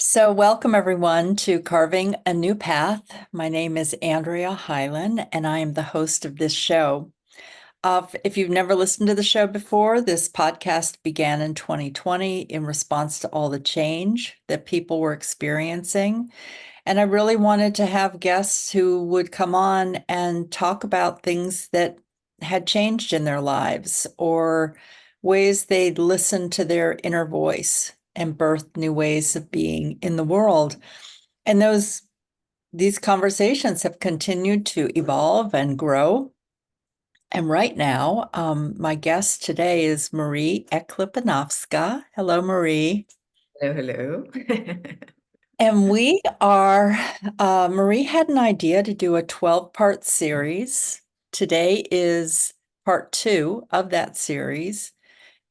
So, welcome everyone to Carving a New Path. My name is Andrea Hyland, and I am the host of this show. If you've never listened to the show before, this podcast began in 2020 in response to all the change that people were experiencing. And I really wanted to have guests who would come on and talk about things that had changed in their lives or ways they'd listened to their inner voice and birthed new ways of being in the world. And these conversations have continued to evolve and grow. And right now, my guest today is Marie Ek Lipanovska. Hello, Marie. Hello, hello. And Marie had an idea to do a 12-part series. Today is part 2 of that series.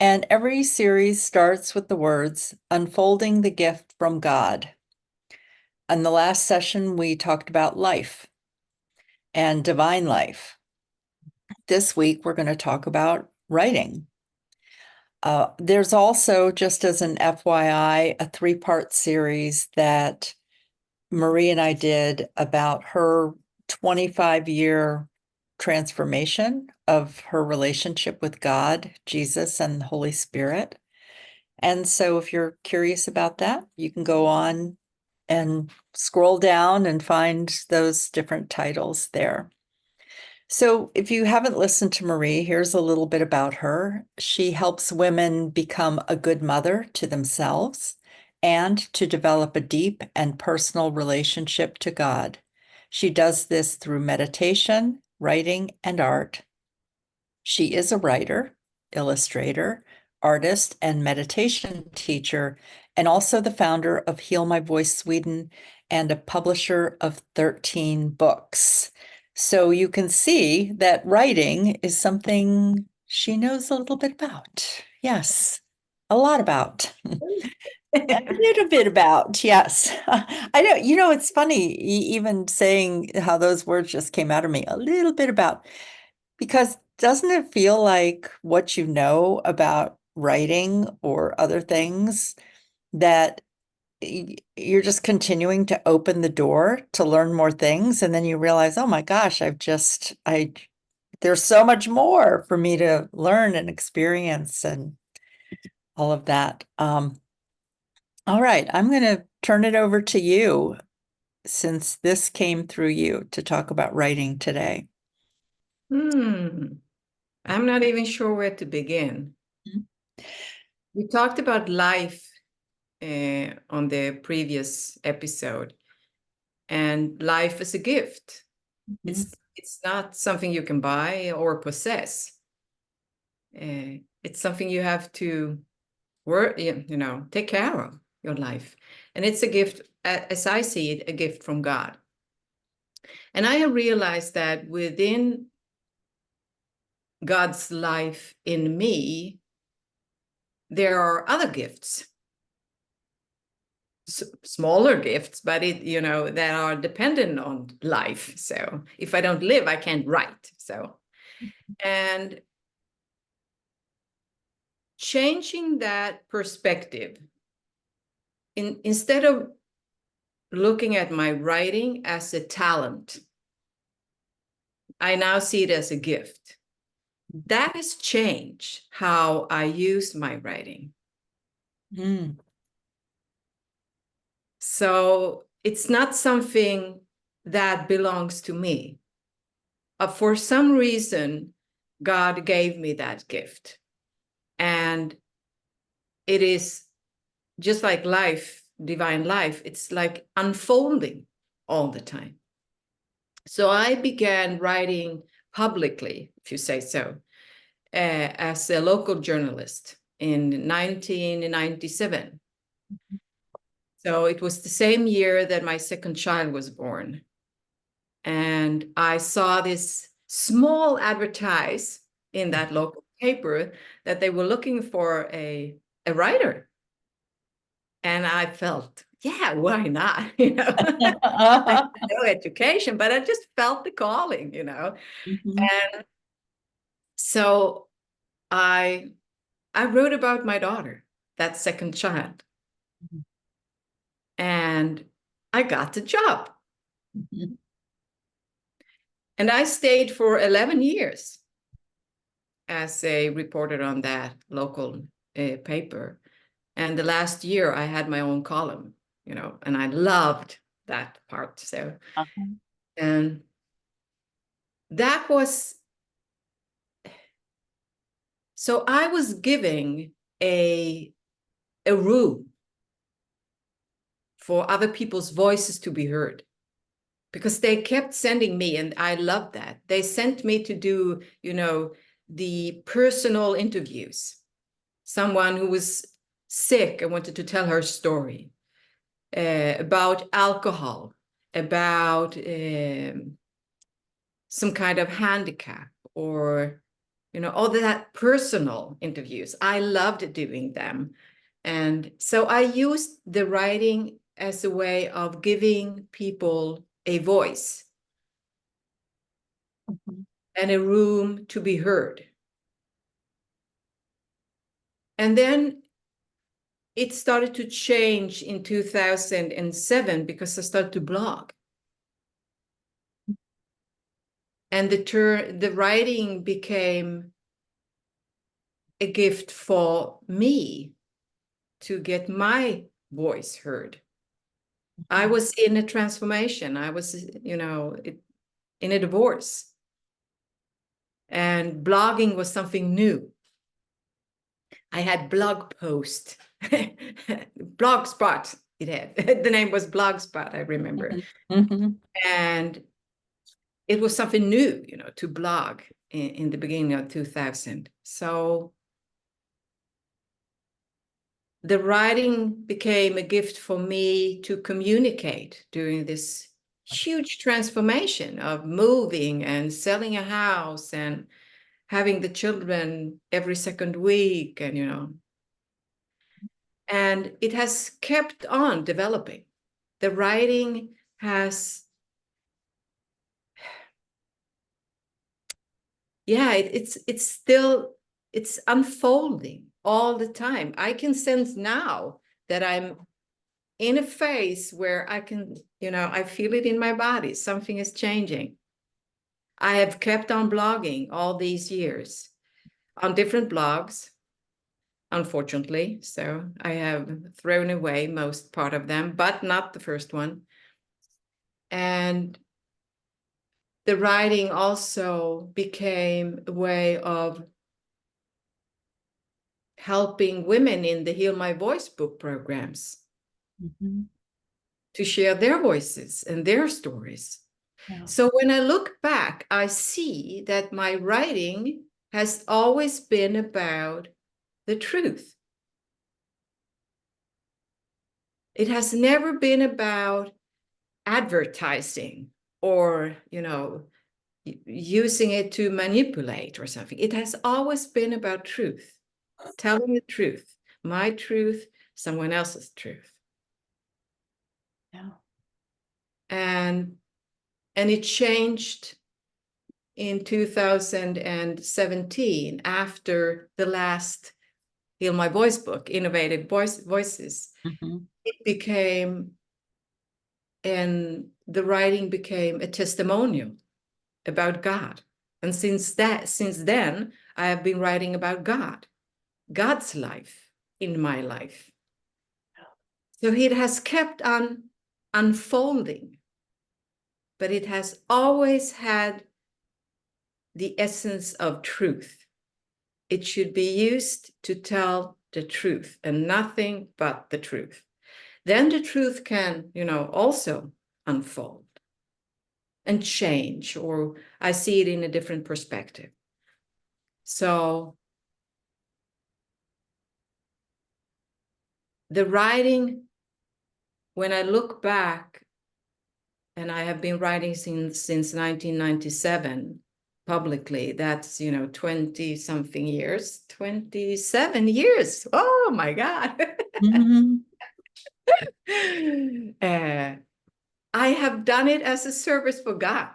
And every series starts with the words, unfolding the gift from God. In the last session, we talked about life and divine life. This week, we're going to talk about writing. There's also, just as an FYI, a 3-part series that Marie and I did about her 25-year transformation of her relationship with God, Jesus, and the Holy Spirit. And so if you're curious about that, you can go on and scroll down and find those different titles there. So if you haven't listened to Marie, here's a little bit about her. She helps women become a good mother to themselves and to develop a deep and personal relationship to God. She does this through meditation, writing, and art. She is a writer, illustrator, artist, and meditation teacher, and also the founder of Heal My Voice Sweden and a publisher of 13 books. So you can see that writing is something she knows a little bit about. Yes, a lot about. A little bit about, yes. I know, it's funny, even saying how those words just came out of me, a little bit about, because doesn't it feel like what you know about writing or other things that you're just continuing to open the door to learn more things, and then you realize, oh my gosh, there's so much more for me to learn and experience and all of that. All right, I'm going to turn it over to you since this came through you to talk about writing today. I'm not even sure where to begin. We talked about life on the previous episode, and life is a gift. Mhm. It's not something you can buy or possess. It's something you have to work, take care of your life. And it's a gift, as I see it, a gift from God. And I have realized that within God's life in me, there are other gifts, smaller gifts, but that are dependent on life. So if I don't live, I can't write. And changing that perspective, instead of looking at my writing as a talent, I now see it as a gift. That has changed how I use my writing. Mm. So it's not something that belongs to me. For some reason, God gave me that gift. And it is just like life, divine life, it's like unfolding all the time. So I began writing publicly, if you say so, as a local journalist in 1997. So it was the same year that my second child was born. And I saw this small advertise in that local paper that they were looking for a writer. And I felt, yeah, why not? I had no education, but I just felt the calling. Mhm. And so I wrote about my daughter, that second child. And I got the job. Mhm. And I stayed for 11 years as a reporter on that local paper. And the last year I had my own column, and I loved that part. So, Uh-huh. and that was, so I was giving a room for other people's voices to be heard, because they kept sending me, and I loved that. They sent me to do, the personal interviews. Someone who was sick and wanted to tell her story, about alcohol, about some kind of handicap, or, all that personal interviews. I loved doing them. And so I used the writing as a way of giving people a voice Mhm. and a room to be heard. And then it started to change in 2007 because I started to blog. And the writing became a gift for me to get my voice heard. I was in a transformation. I was, in a divorce. And blogging was something new. I had blog post, Blogspot. It had the name was Blogspot, I remember. Mhm. And it was something new, to blog in the beginning of 2000. So the writing became a gift for me to communicate during this huge transformation of moving and selling a house and having the children every second week, and it has kept on developing. The writing has, it's unfolding all the time. I can sense now that I'm in a phase where I can, I feel it in my body. Something is changing. I have kept on blogging all these years on different blogs, unfortunately. So I have thrown away most part of them, but not the first one. And the writing also became a way of helping women in the Heal My Voice book programs Mhm. to share their voices and their stories. Yeah. So when I look back, I see that my writing has always been about the truth. It has never been about advertising or, using it to manipulate or something. It has always been about truth, telling the truth, my truth, someone else's truth. Yeah. And it changed in 2017 after the last Heal My Voice book, Innovative Voices. Mhm. It became, and the writing became a testimonial about God. And since then, I have been writing about God's life in my life. So it has kept on unfolding, but it has always had the essence of truth. It should be used to tell the truth and nothing but the truth. Then the truth can, also unfold and change, or I see it in a different perspective. So the writing, when I look back, and I have been writing since 1997 publicly, that's 20 something years, 27 years. Oh my God. Mhm. I have done it as a service for God.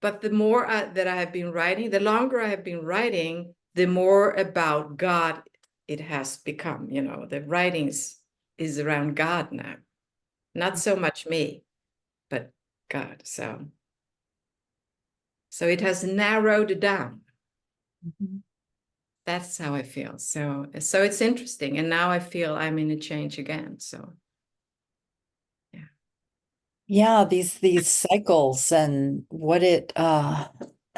But the more that I have been writing, the longer I have been writing, the more about God it has become. The writings is around God now. Not so much me, but God. So it has narrowed down. Mhm. That's how I feel. So it's interesting. And now I feel I'm in a change again. So yeah. Yeah, these cycles and what it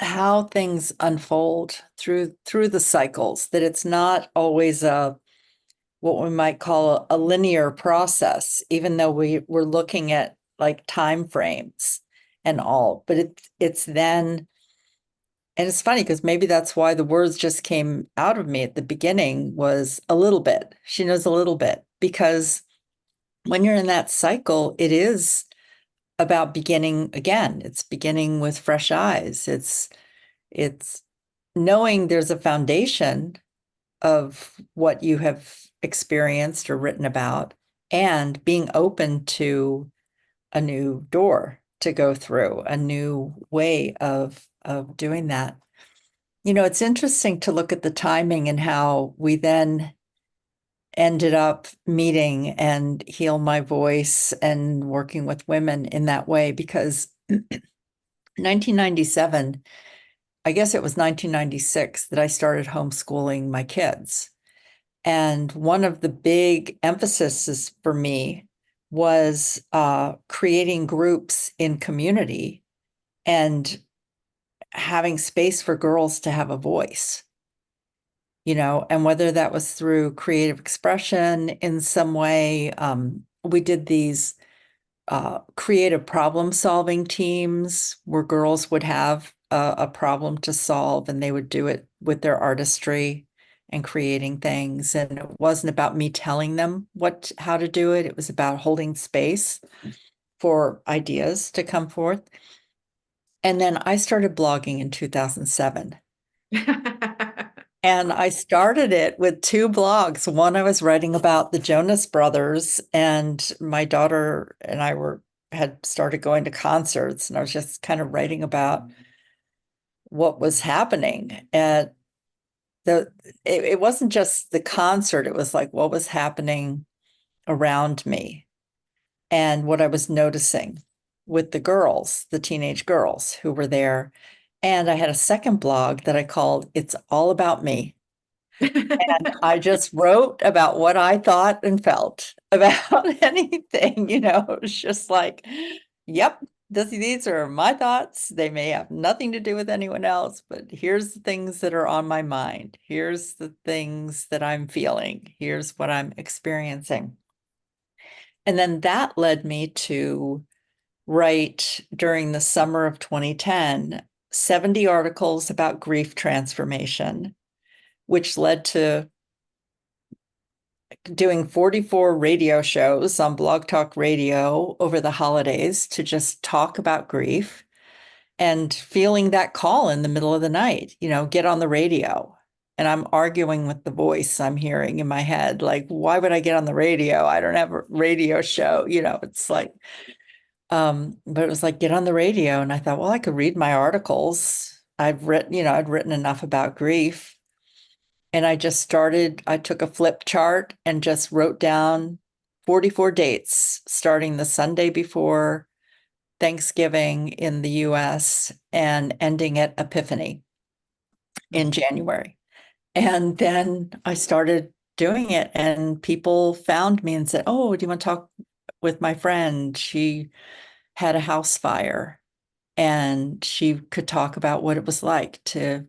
how things unfold through the cycles, that it's not always a what we might call a linear process, even though we're looking at like time frames and all, but it's then, and it's funny because maybe that's why the words just came out of me at the beginning, was a little bit. She knows a little bit, because when you're in that cycle, it is about beginning again. It's beginning with fresh eyes. It's knowing there's a foundation of what you have experienced or written about, and being open to a new door to go through, a new way of doing that. You know, it's interesting to look at the timing and how we then ended up meeting and Heal My Voice and working with women in that way, because 1997, I guess it was 1996 that I started homeschooling my kids. And one of the big emphases for me was creating groups in community and having space for girls to have a voice, you know, and whether that was through creative expression in some way. We did these creative problem solving teams where girls would have a problem to solve, and they would do it with their artistry and creating things. And it wasn't about me telling them how to do it. It was about holding space for ideas to come forth. And then I started blogging in 2007. And I started it with two blogs. One, I was writing about the Jonas Brothers, and my daughter and I had started going to concerts, and I was just kind of writing about what was happening. And it wasn't just the concert, it was like what was happening around me and what I was noticing with the girls, the teenage girls who were there. And I had a second blog that I called It's All About Me. I just wrote about what I thought and felt about anything, you know. It was just like, yep, these are my thoughts. They may have nothing to do with anyone else, but here's the things that are on my mind. Here's the things that I'm feeling. Here's what I'm experiencing. And then that led me to write during the summer of 2010, 70 articles about grief transformation, which led to doing 44 radio shows on Blog Talk Radio over the holidays to just talk about grief, and feeling that call in the middle of the night, you know, get on the radio. And I'm arguing with the voice I'm hearing in my head, like, why would I get on the radio? I don't have a radio show, you know. It's like, but it was like, get on the radio. And I thought, well, I could read my articles. I'd written enough about grief. And I took a flip chart and just wrote down 44 dates, starting the Sunday before Thanksgiving in the US and ending at Epiphany in January. And then I started doing it, and people found me and said, oh, do you want to talk with my friend? She had a house fire, and she could talk about what it was like to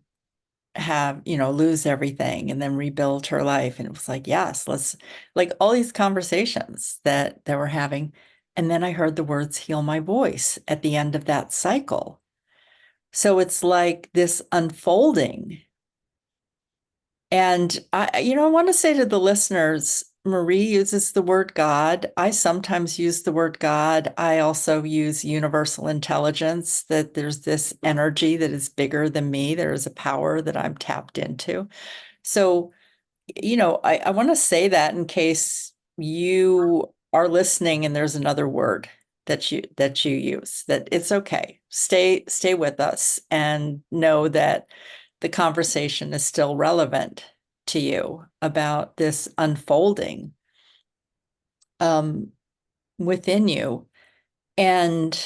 have, you know, lose everything and then rebuild her life. And it was like, yes, let's, like, all these conversations that we're having. And then I heard the words Heal My Voice at the end of that cycle. So it's like this unfolding. And I want to say to the listeners, Marie uses the word God. I sometimes use the word God. I also use universal intelligence, that there's this energy that is bigger than me. There is a power that I'm tapped into. So, I want to say that in case you are listening and there's another word that you use, that it's okay. Stay with us and know that the conversation is still relevant to you about this unfolding within you. And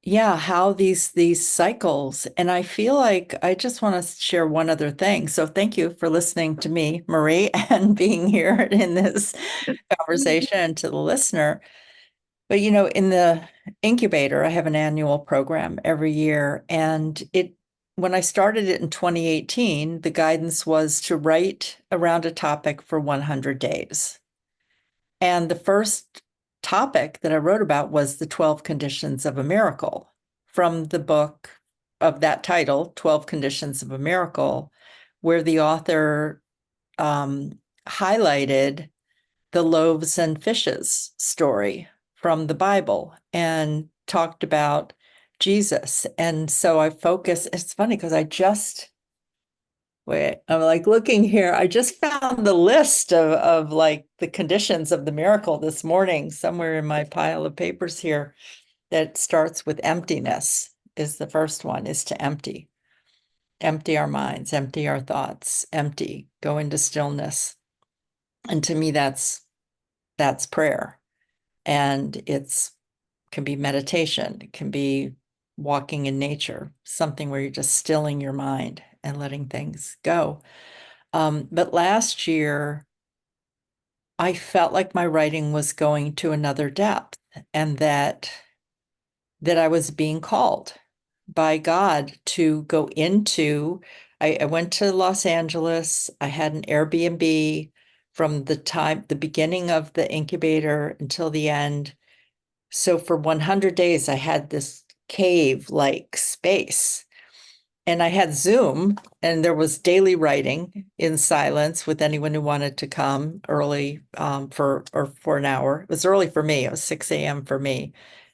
yeah, how these cycles. And I feel like I just want to share one other thing. So thank you for listening to me, Marie, and being here in this conversation to the listener. But in the incubator, I have an annual program every year. And when I started it in 2018, the guidance was to write around a topic for 100 days. And the first topic that I wrote about was the 12 conditions of a miracle from the book of that title, 12 Conditions of a Miracle, where the author highlighted the loaves and fishes story from the Bible and talked about Jesus. And so I focus, it's funny because I'm like looking here. I just found the list of like the conditions of the miracle this morning, somewhere in my pile of papers here, that starts with emptiness is the first one, is to empty. Empty our minds, empty our thoughts, empty, go into stillness. And to me, that's prayer. And it's can be meditation, it can be walking in nature, something where you're just stilling your mind and letting things go. But last year, I felt like my writing was going to another depth, and that I was being called by God to go into. I went to Los Angeles. I had an Airbnb from the beginning of the incubator until the end. So for 100 days, I had this cave-like space. And I had Zoom, and there was daily writing in silence with anyone who wanted to come early for an hour. It was early for me. It was 6 a.m. for me.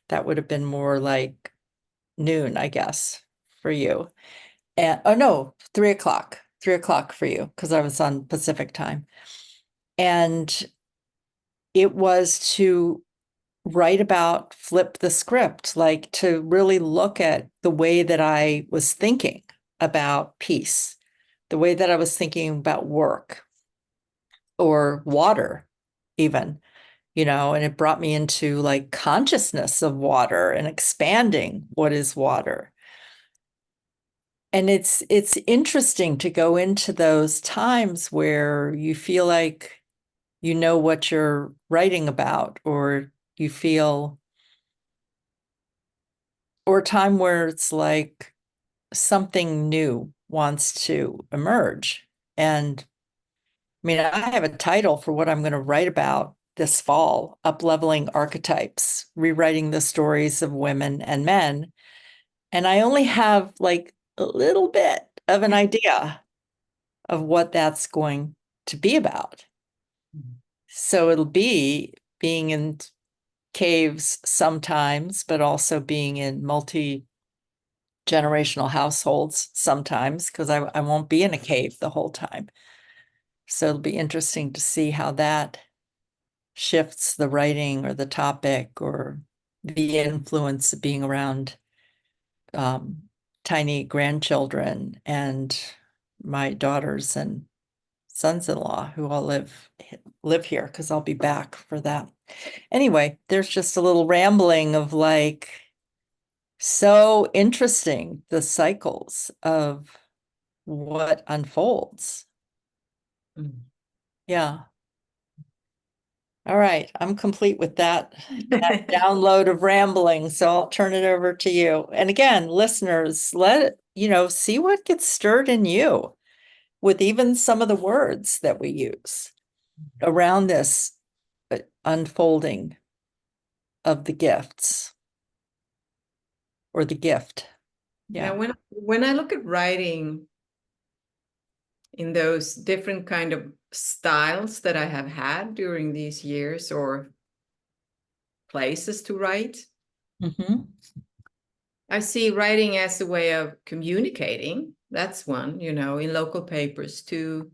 That would have been more like noon, I guess, for you. And oh no, 3 o'clock. 3 o'clock for you, because I was on Pacific time. And it was to write about, flip the script, like to really look at the way that I was thinking about peace, the way that I was thinking about work or water, even, and it brought me into like consciousness of water and expanding what is water. And it's interesting to go into those times where you feel like you know what you're writing about, or you feel, or a time where it's like something new wants to emerge. And I mean, I have a title for what I'm going to write about this fall: Up-Leveling Archetypes, Rewriting the Stories of Women and Men. And I only have like a little bit of an idea of what that's going to be about. So it'll be being in caves sometimes, but also being in multi-generational households sometimes, because I won't be in a cave the whole time. So it'll be interesting to see how that shifts the writing or the topic or the influence of being around tiny grandchildren and my daughters and sons-in-law who all live here, because I'll be back for that. Anyway, there's just a little rambling of like, so interesting, the cycles of what unfolds. Yeah. All right, I'm complete with that download of rambling, so I'll turn it over to you. And again, listeners, see what gets stirred in you with even some of the words that we use around this unfolding of the gifts or the gift. Yeah, Yeah. when I look at writing in those different kind of styles that I have had during these years, or places to write, I see writing as a way of communicating. That's one, in local papers, to,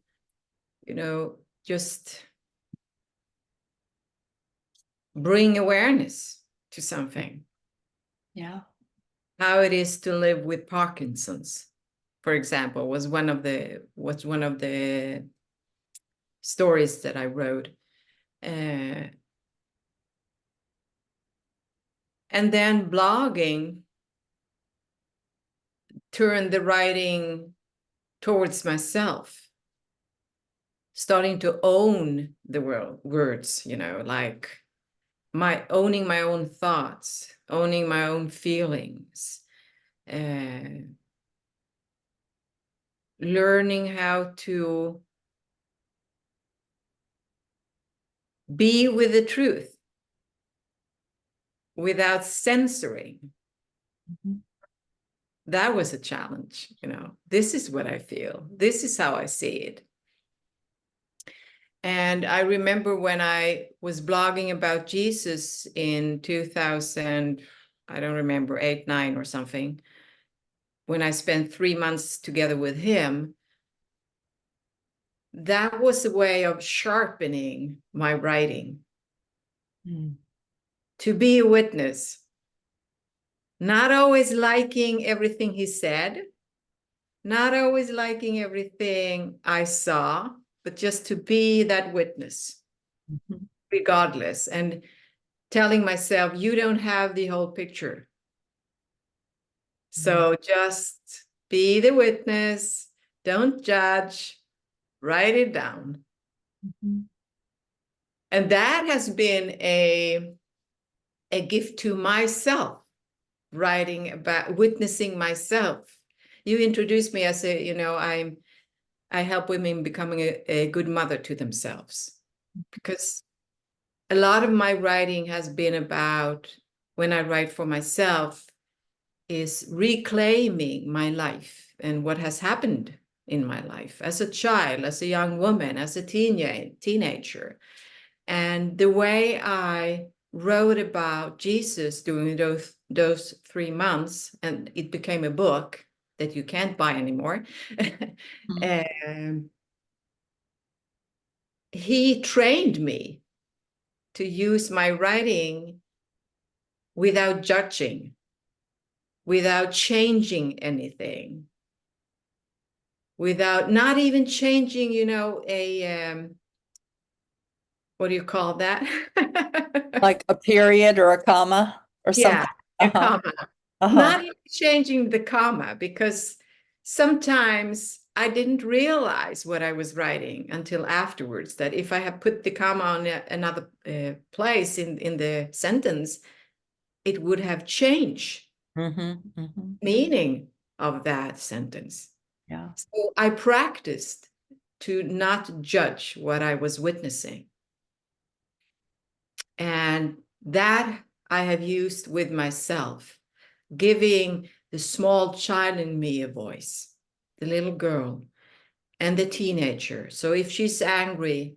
just bring awareness to something. Yeah. How it is to live with Parkinson's, for example, was one of the stories that I wrote. And then blogging turned the writing towards myself, starting to own the words, like owning my own thoughts, owning my own feelings, learning how to be with the truth without censoring. Mhm. That was a challenge. This is what I feel. This is how I see it. And I remember when I was blogging about Jesus in 2000, I don't remember, 8, 9 or something, when I spent 3 months together with him, that was a way of sharpening my writing. Mm. To be a witness, not always liking everything he said, not always liking everything I saw, but just to be that witness, Mhm. regardless, and telling myself, you don't have the whole picture. So just be the witness, don't judge, write it down. Mhm. And that has been a gift to myself, writing about witnessing myself. You introduced me as I help women becoming a good mother to themselves, because a lot of my writing has been about, when I write for myself, is reclaiming my life and what has happened in my life as a child, as a young woman, as a teenager. And the way I wrote about Jesus during those 3 months, and it became a book that you can't buy anymore. He trained me to use my writing without judging, without changing anything, without not even changing, what do you call that? Like a period or a comma or Yeah, something. a Uh-huh. comma. Uh-huh. Not even changing the comma, because sometimes I didn't realize what I was writing until afterwards, that if I had put the comma on another place in the sentence, it would have changed Mhm. Mhm. meaning of that sentence. Yeah. So I practiced to not judge what I was witnessing. And that I have used with myself, giving the small child in me a voice, the little girl and the teenager. So if she's angry,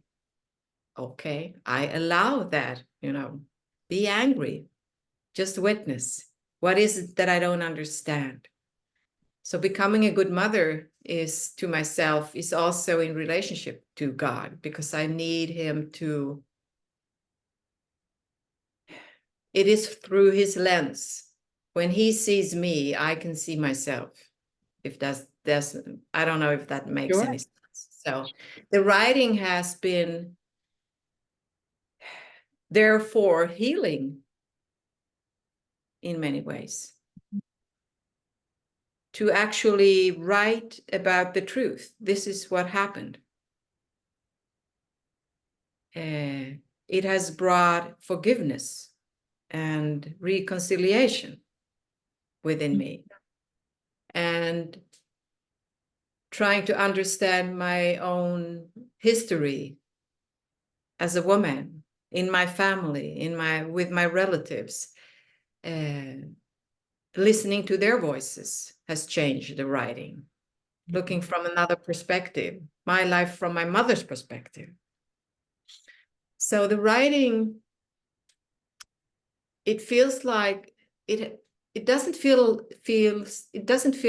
okay, I allow that, be angry, just witness. What is it that I don't understand? So becoming a good mother is to myself, is also in relationship to God, because I need him to, it is through his lens. When he sees me, I can see myself. If that's I don't know if that makes Sure. any sense. So the writing has been therefore healing in many ways. To actually write about the truth. This is what happened. It has brought forgiveness and reconciliation within me, and trying to understand my own history as a woman, in my family, with my relatives. Listening to their voices has changed the writing, looking from another perspective, my life from my mother's perspective. So the writing, it feels like it doesn't feel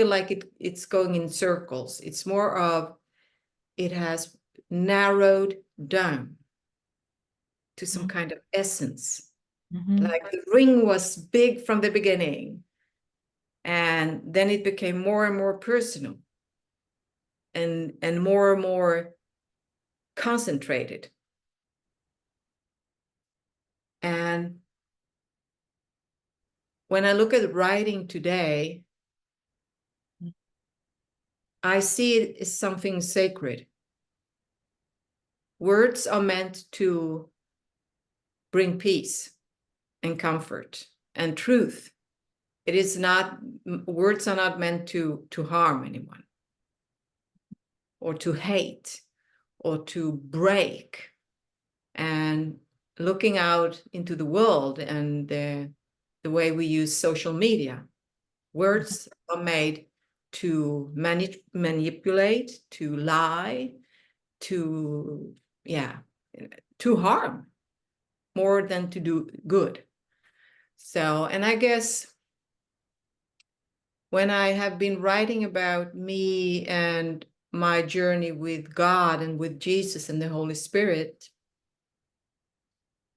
like it's going in circles. It's more of, it has narrowed down to some kind of essence. Mhm. Like the ring was big from the beginning, and then it became more and more personal, and more concentrated. And when I look at writing today, I see it as something sacred. Words are meant to bring peace and comfort and truth. It is not, words are not meant to harm anyone or to hate or to break. And looking out into the world and the way we use social media, words are made to manipulate, to lie, to, to harm more than to do good. So, and I guess when I have been writing about me and my journey with God and with Jesus and the Holy Spirit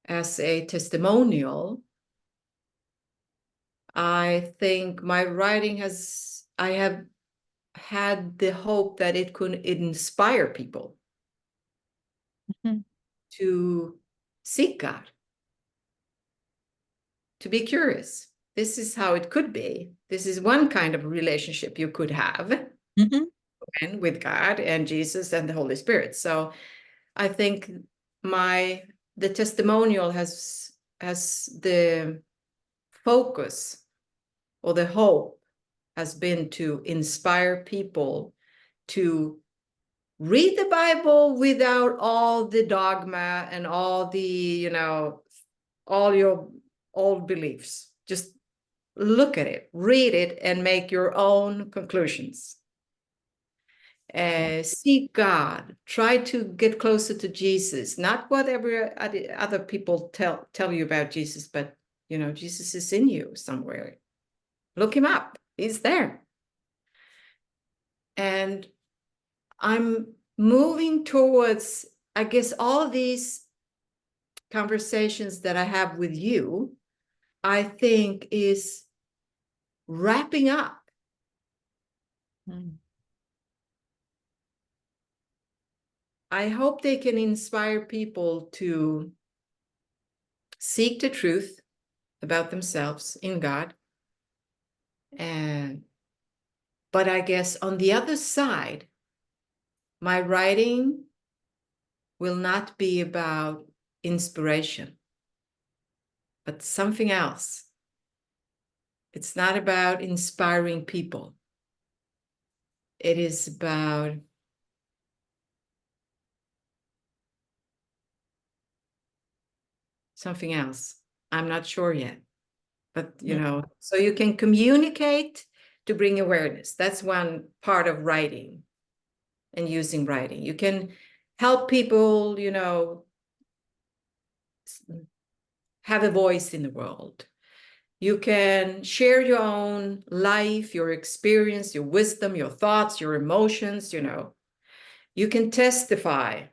as a testimonial, I think my writing I have had the hope that it could inspire people to seek God, to be curious. This is how it could be. This is one kind of relationship you could have and with God and Jesus and the Holy Spirit. So I think the testimonial has the focus or the hope has been to inspire people to read the Bible without all the dogma and all the, all your old beliefs. Just look at it, read it, and make your own conclusions. Seek God, try to get closer to Jesus, not whatever other people tell you about Jesus, but Jesus is in you somewhere. Look him up, he's there. And I'm moving towards, I guess, all these conversations that I have with you, I think is wrapping up. I hope they can inspire people to seek the truth about themselves in God. But I guess on the other side, my writing will not be about inspiration, but something else. It's not about inspiring people. It is about something else. I'm not sure yet. But, so you can communicate to bring awareness. That's one part of writing and using writing. You can help people, have a voice in the world. You can share your own life, your experience, your wisdom, your thoughts, your emotions, You can testify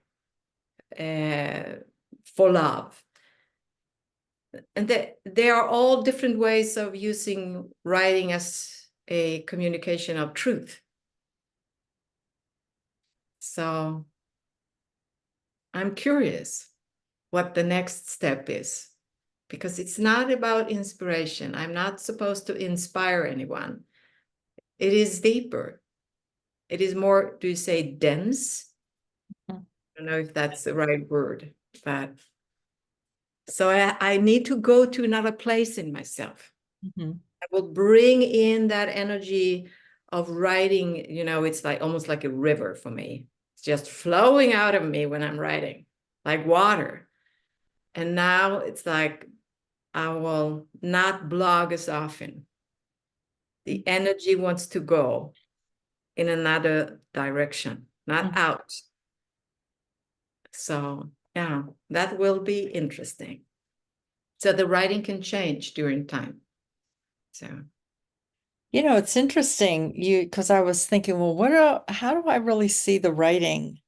for love. And there are all different ways of using writing as a communication of truth. So I'm curious what the next step is, because it's not about inspiration. I'm not supposed to inspire anyone. It is deeper. It is more, do you say dense? I don't know if that's the right word, but so I need to go to another place in myself. I will bring in that energy of writing, it's like almost like a river for me. It's just flowing out of me when I'm writing, like water. And now it's like I will not blog as often. The energy wants to go in another direction, not out. So yeah, that will be interesting. So the writing can change during time. So it's interesting because I was thinking, well, how do I really see the writing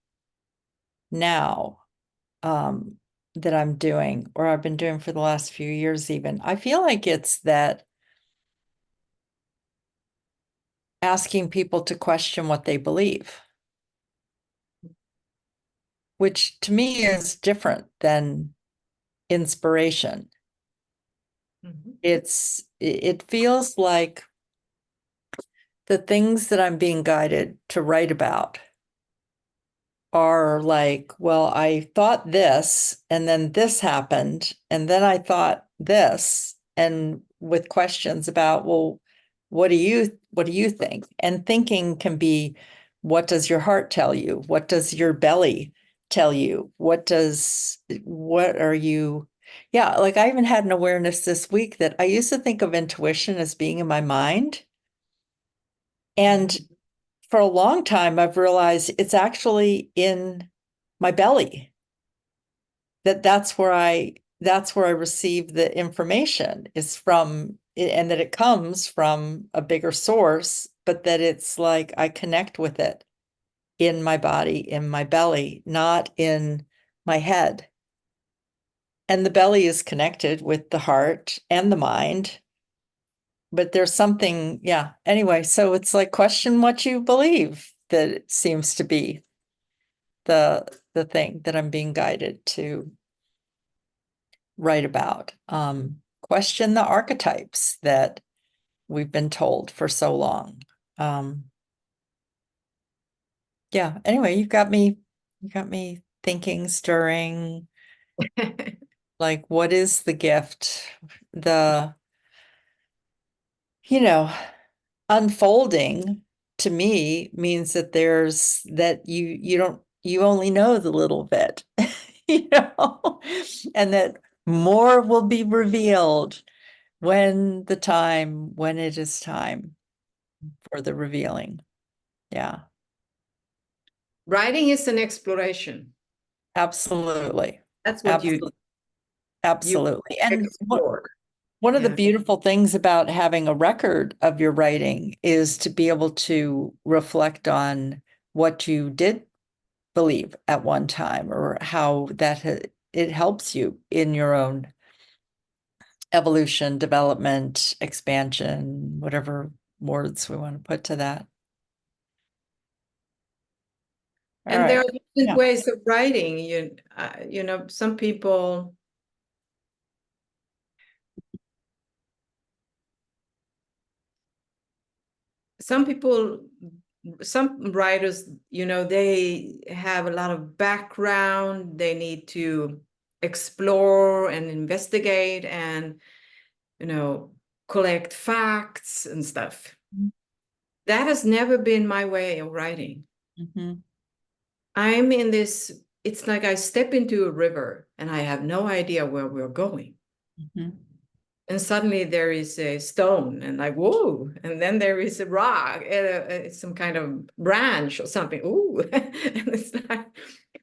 now that I'm doing, or I've been doing for the last few years even? I feel like it's that asking people to question what they believe, which to me is different than inspiration. Mhm. It feels like the things that I'm being guided to write about are like, well, I thought this, and then this happened, and then I thought this, and with questions about, well, what do you think? And thinking can be, what does your heart tell you? What does your belly tell you? What are you? Yeah, like I even had an awareness this week that I used to think of intuition as being in my mind. And for a long time, I've realized it's actually in my belly. That's where I receive the information is from, and that it comes from a bigger source, but that it's like I connect with it in my body, in my belly, not in my head. And the belly is connected with the heart and the mind, but there's something, yeah. Anyway, so it's like question what you believe, that it seems to be the thing that I'm being guided to write about. Question the archetypes that we've been told for so long. Um, yeah, anyway, you got me thinking, stirring, like what is the gift? The, you know, unfolding to me means that there's that you only know the little bit, you know, and that more will be revealed when it is time for the revealing. Yeah, Writing is an exploration. absolutely. That's what Absolutely. you Absolutely. And explore. one of the Yeah. beautiful things about having a record of your writing is to be able to reflect on what you did believe at one time, or how it helps you in your own evolution, development, expansion, whatever words we want to put to that. All And there right. are different Yeah. ways of writing. Some people, some writers, they have a lot of background. They need to explore and investigate and, collect facts and stuff. That has never been my way of writing. Mhm. I'm in this, it's like I step into a river and I have no idea where we're going. Mhm. And suddenly there is a stone and like, whoa, and then there is a rock, some kind of branch or something. Ooh. And it's like,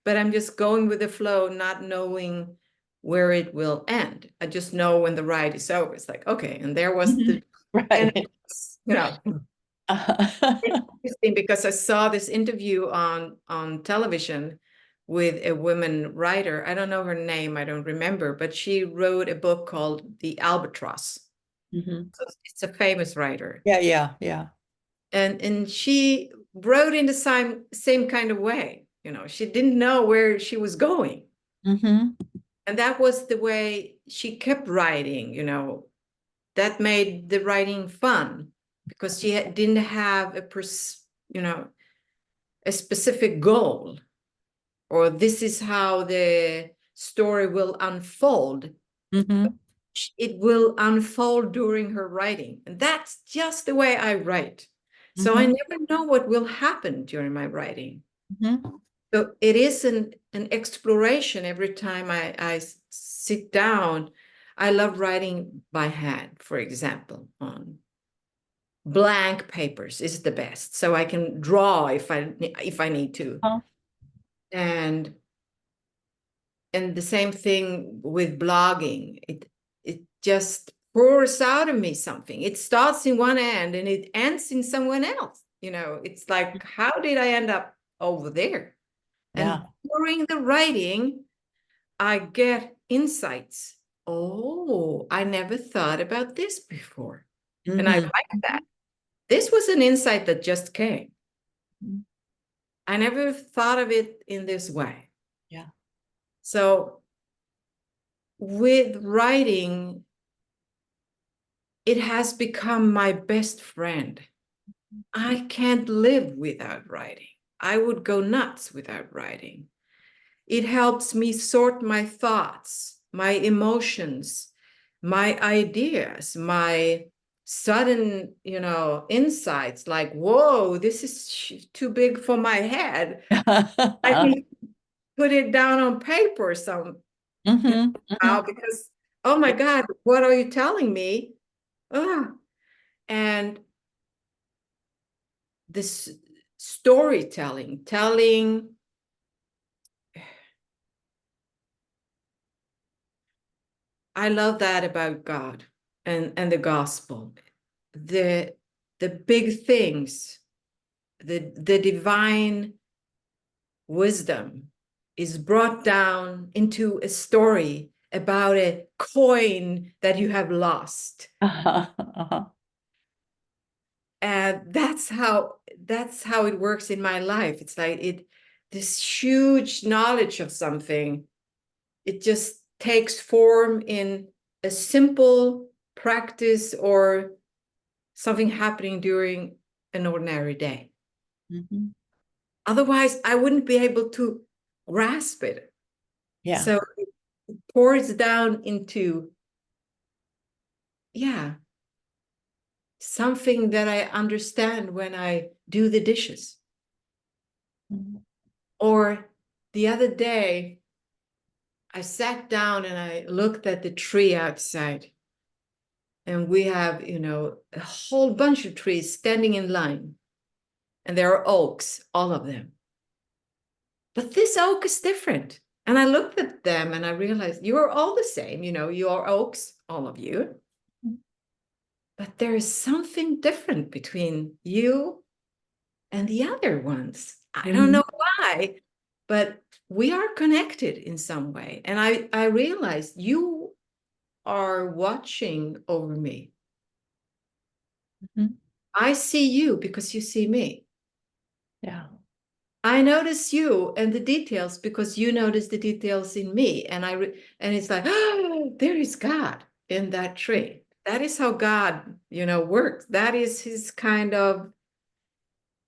but I'm just going with the flow, not knowing where it will end. I just know when the ride is over. It's like, okay, and there was Mhm. and Right. it's interesting because I saw this interview on television with a woman writer. I don't know her name, I don't remember, but she wrote a book called The Albatross. Mhm. So it's a famous writer. Yeah, yeah, yeah. And she wrote in the same kind of way. She didn't know where she was going. Mhm. And that was the way she kept writing. That made the writing fun because she didn't have you know, a specific goal, or this is how the story will unfold. Mhm. It will unfold during her writing. And that's just the way I write. So I Mhm. never know what will happen during my writing. Mhm. So it is an exploration every time I sit down. I love writing by hand, for example, on blank papers is the best. So I can draw if I need to. Oh. And the same thing with blogging. It just pours out of me something. It starts in one end and it ends in someone else. It's like, how did I end up over there? Yeah. And during the writing, I get insights. Oh, I never thought about this before. And I Mhm. like that. This was an insight that just came. Mhm. I never thought of it in this way. Yeah. So with writing, it has become my best friend. I can't live without writing. I would go nuts without writing. It helps me sort my thoughts, my emotions, my ideas, my sudden, insights like, whoa, this is too big for my head. I can put it down on paper somehow because, oh my God, what are you telling me? Ah, and this storytelling, telling, I love that about God and the gospel. The the big things, the divine wisdom is brought down into a story about a coin that you have lost. And that's how it works in my life. It's like this huge knowledge of something, it just takes form in a simple practice or something happening during an ordinary day. Mhm. Otherwise, I wouldn't be able to grasp it. Yeah. So it pours down into, yeah, something that I understand when I do the dishes. Mhm. Or the other day, I sat down and I looked at the tree outside. And we have, a whole bunch of trees standing in line. And there are oaks, all of them. But this oak is different. And I looked at them and I realized you are all the same, you are oaks, all of you. But there is something different between you and the other ones. I don't know why, but we are connected in some way. And I realized you are watching over me. Mhm. I see you because you see me. Yeah. I notice you and the details because you notice the details in me. And it's like, oh, there is God in that tree. That is how God, works. That is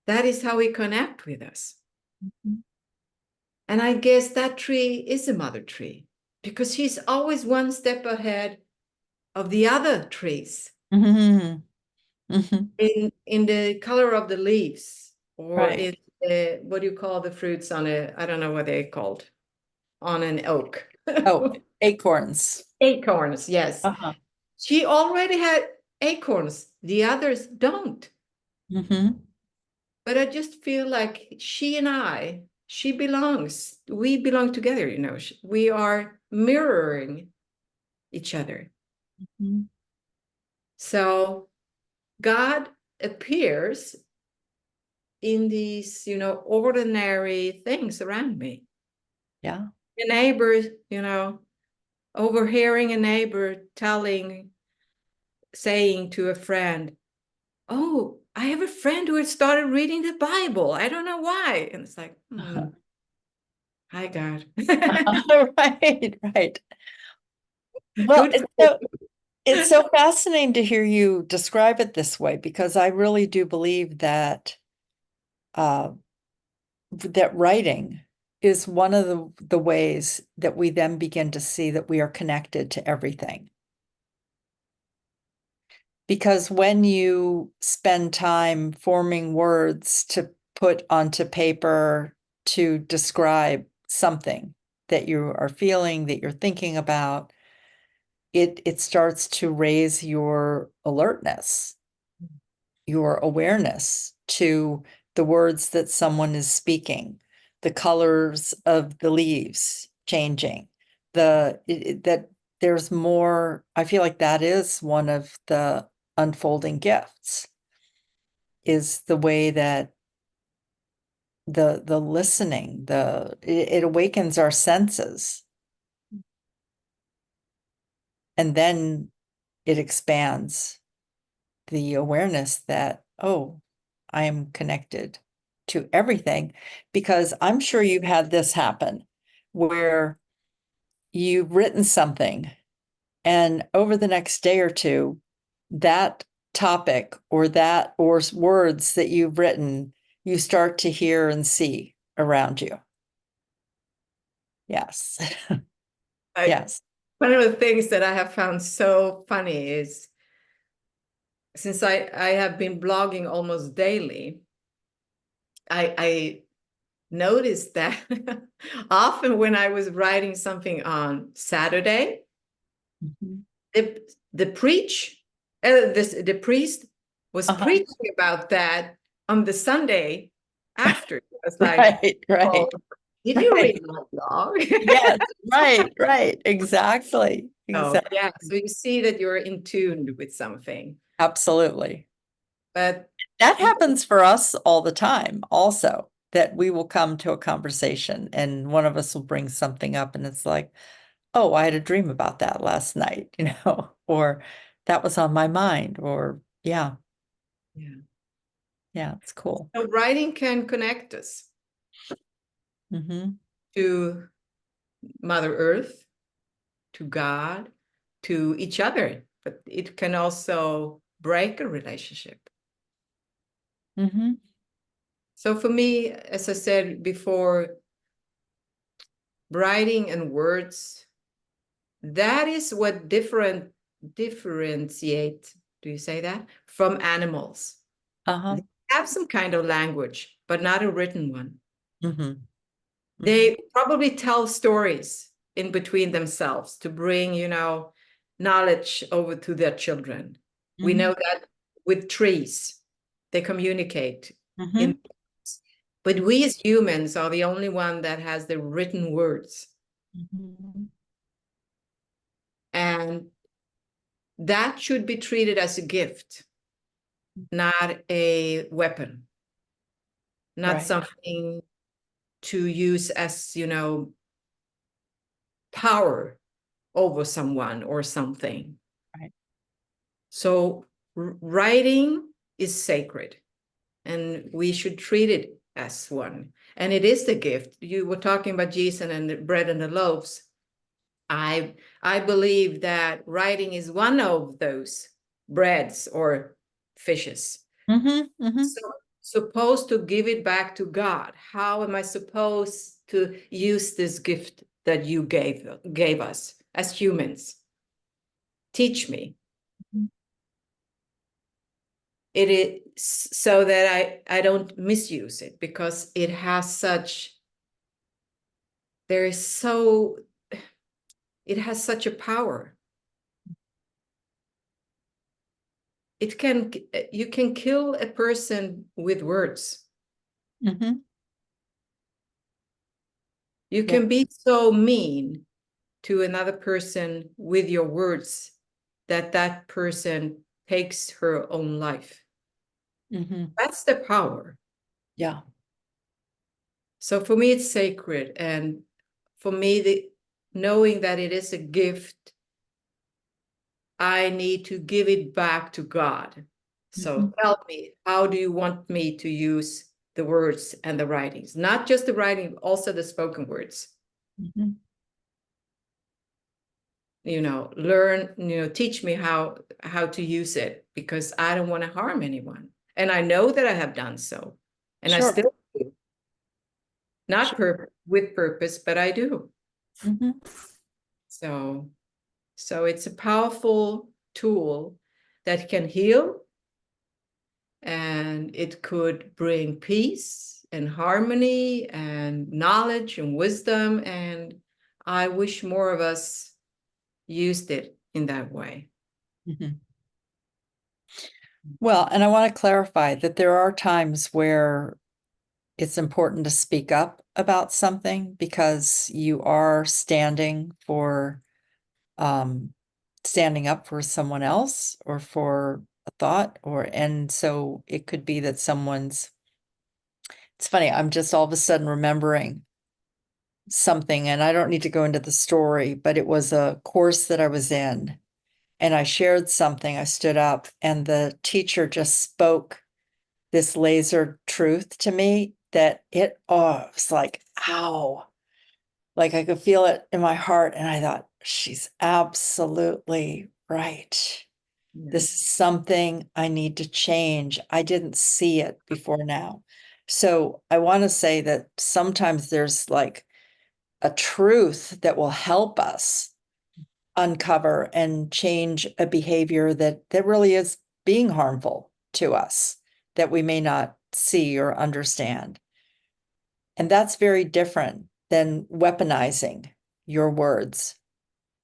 that is how he connect with us. Mhm. And I guess that tree is a mother tree because he's always one step ahead of the other trees Mhm. Mhm. in the color of the leaves or Right. in what do you call the fruits on I don't know what they're called, on an oak. Oh, acorns. Acorns, yes. Uh-huh. She already had acorns. The others don't. Mhm. But I just feel like we belong together, We are mirroring each other. Mhm. So God appears in these, ordinary things around me. Yeah. A neighbor, overhearing a neighbor saying to a friend, oh, I have a friend who has started reading the Bible. I don't know why. And it's like, hi, God. Right, right. Well, Good. it's so fascinating to hear you describe it this way because I really do believe uh, that writing is one of the ways that we then begin to see that we are connected to everything. Because when you spend time forming words to put onto paper to describe something that you are feeling, that you're thinking about, it starts to raise your alertness, your awareness to the words that someone is speaking, the colors of the leaves changing, that there's more. I feel like that is one of the unfolding gifts, is the way that the listening, it awakens our senses, and then it expands the awareness that, oh, I am connected to everything. Because I'm sure you've had this happen where you've written something and over the next day or two, that topic or words that you've written, you start to hear and see around you. Yes. Yes. One of the things that I have found so funny is, since I have been blogging almost daily, I noticed that often when I was writing something on Saturday, Mhm. the priest was preaching about that on the Sunday after. I was like, Right, oh, right, did you right. read my blog? Yes, right, right. Exactly. Oh, Exactly. yeah. So you see that you're in tune with something. Absolutely. But That happens for us all the time, also, that we will come to a conversation and one of us will bring something up and it's like, oh, I had a dream about that last night, or that was on my mind, or yeah, yeah. yeah, it's cool. So writing can connect us Hmm. to Mother Earth, to God, to each other, but it can also break a relationship. Hmm. So for me, as I said before, writing and words, that is what differentiate, do you say that, from animals. Uh-huh. They have some kind of language, but not a written one. Hmm. They probably tell stories in between themselves to bring, knowledge over to their children. We Hmm. know that with trees, they communicate in, Hmm. but we as humans are the only one that has the written words. Hmm. And that should be treated as a gift, not a weapon, not Right, something to use as, power over someone or something. right. So writing is sacred and we should treat it as one. And it is the gift. You were talking about Jesus and the bread and the loaves. I believe that writing is one of those breads or fishes. Hmm. Hmm. So supposed to give it back to God. How am I supposed to use this gift that you gave us as humans? Teach me. It is so that I don't misuse it, because it has such, there is so, it has such a power. It can, you can kill a person with words. Hmm. You Yeah. can be so mean to another person with your words that that person takes her own life. Hmm. That's the power. Yeah. So for me, it's sacred. And for me, knowing that it is a gift, I need to give it back to God. Hmm. So tell me, how do you want me to use the words and the writings? Not just the writing, also the spoken words. Hmm. Learn, teach me how to use it, because I don't want to harm anyone. And I know that I have done so. And I Sure. still do. Not Sure. with purpose, but I do. Hmm. So it's a powerful tool that can heal, and it could bring peace and harmony and knowledge and wisdom. And I wish more of us used it in that way. Hmm. Well, and I want to clarify that there are times where it's important to speak up about something because you are standing up for someone else or for a thought, and so it could be that it's funny, I'm just all of a sudden remembering something, and I don't need to go into the story, but it was a course that I was in, and I shared something. I stood up, and the teacher just spoke this laser truth to me that it was like, ow, like I could feel it in my heart. And I thought, she's absolutely right. Yeah. This is something I need to change. I didn't see it before now. So I want to say that sometimes there's like a truth that will help us uncover and change a behavior that really is being harmful to us that we may not see or understand. And that's very different than weaponizing your words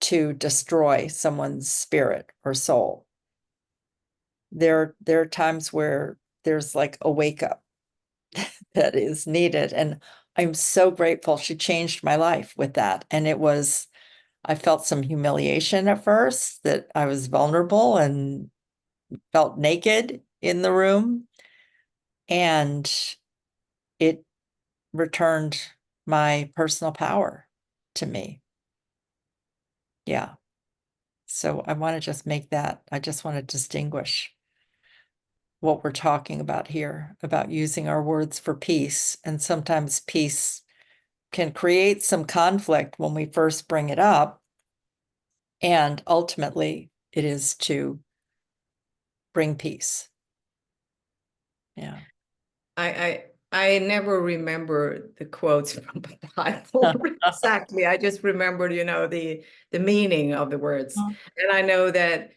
to destroy someone's spirit or soul. There are times where there's like a wake up that is needed. And I'm so grateful she changed my life with that. And I felt some humiliation at first that I was vulnerable and felt naked in the room. And it returned my personal power to me. Yeah. So I want to just make that, I just want to distinguish what we're talking about here, about using our words for peace. And sometimes peace can create some conflict when we first bring it up. And ultimately, it is to bring peace. Yeah. I never remember the quotes from the Bible exactly. I just remembered, the meaning of the words. And I know that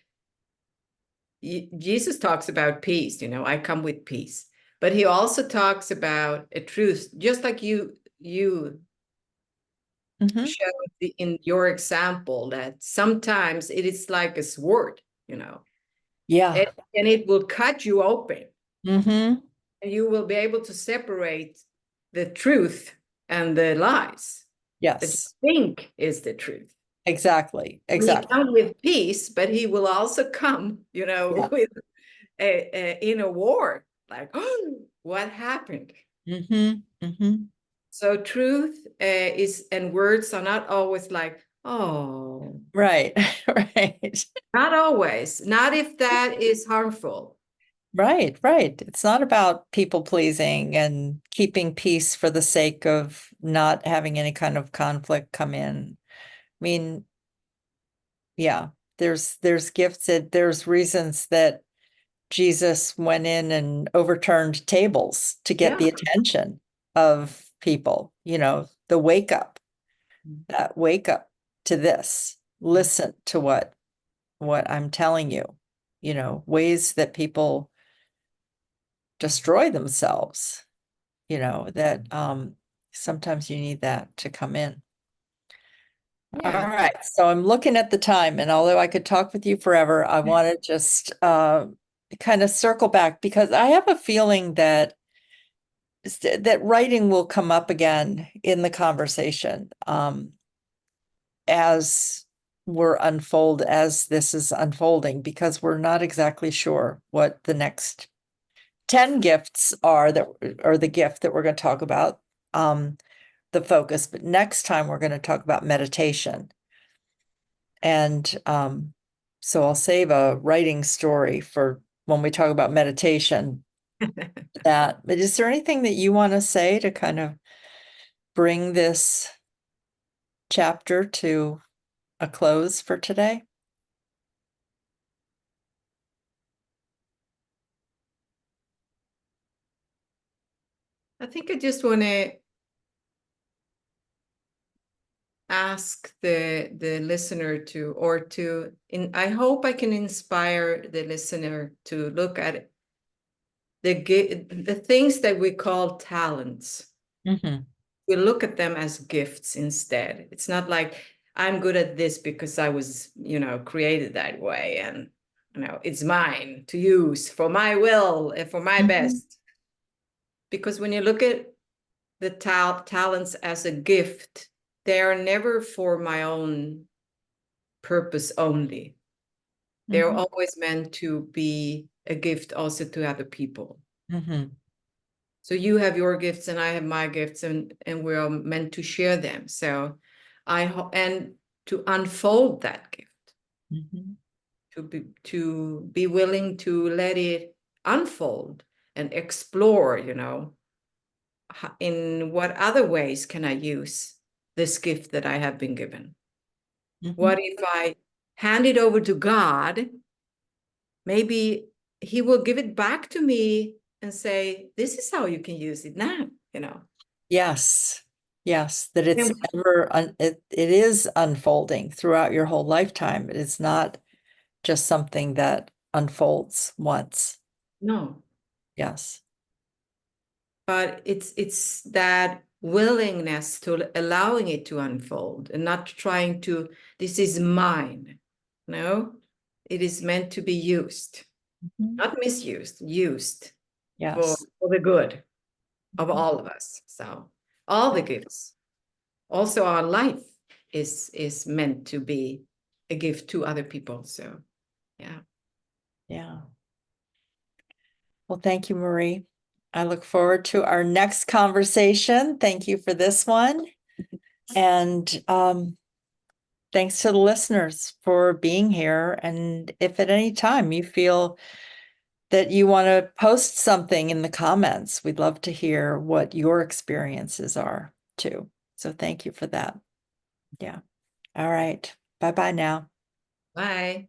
Jesus talks about peace, I come with peace. But he also talks about a truth, just like you Mhm. showed in your example, that sometimes it is like a sword, Yeah. and it will cut you open. Mm-hmm. And you will be able to separate the truth and the lies that you Yes, think is the truth. exactly. And he Exactly. comes with peace, but he will also come, Yeah. with in a war. Like, oh, what happened? Mm-hmm. Mm-hmm. So truth is, and words are not always like, oh, Right. Right. not always. Not if that is harmful. Right. Right. It's not about people pleasing and keeping peace for the sake of not having any kind of conflict come in. I mean, yeah, there's gifts that there's reasons that Jesus went in and overturned tables to get Yeah. the attention of people, the that wake up to this, listen to what I'm telling you, ways that people destroy themselves, that sometimes you need that to come in. All Yeah. right, so I'm looking at the time, and although I could talk with you forever, I want to just kind of circle back because I have a feeling that writing will come up again in the conversation as as this is unfolding, because we're not exactly sure what the next 10 gifts are that are the gift that we're going to talk about, the focus. But next time we're going to talk about meditation. And so I'll save a writing story for when we talk about meditation. But is there anything that you want to say to kind of bring this chapter to a close for today? I think I just want to ask the listener I hope I can inspire the listener to look at the things that we call talents. Mm-hmm. We look at them as gifts instead. It's not like I'm good at this because I was, created that way, and it's mine to use for my will and for my Mm-hmm. best. Because when you look at the talents as a gift, they are never for my own purpose only. They're Mm-hmm. always meant to be a gift also to other people. Mm-hmm. So you have your gifts and I have my gifts, and we're meant to share them. So and to unfold that gift, Mm-hmm. to be willing to let it unfold and explore, in what other ways can I use this gift that I have been given? Mm-hmm. What if I hand it over to God maybe he will give it back to me and say, this is how you can use it now, you know. Yes. Yes, that it's And it is unfolding throughout your whole lifetime. It's not just something that unfolds once. no, Yes. but it's that willingness to allowing it to unfold and not trying to, this is mine. No, it is meant to be used, Mhm. not misused, used Yes. for the good of Mhm. all of us. So all the gifts, also our life is meant to be a gift to other people. So yeah. Yeah. Well, thank you, Marie. I look forward to our next conversation. Thank you for this one. And thanks to the listeners for being here. And if at any time you feel that you want to post something in the comments, we'd love to hear what your experiences are too. So thank you for that. Yeah. All right. Bye-bye now. Bye.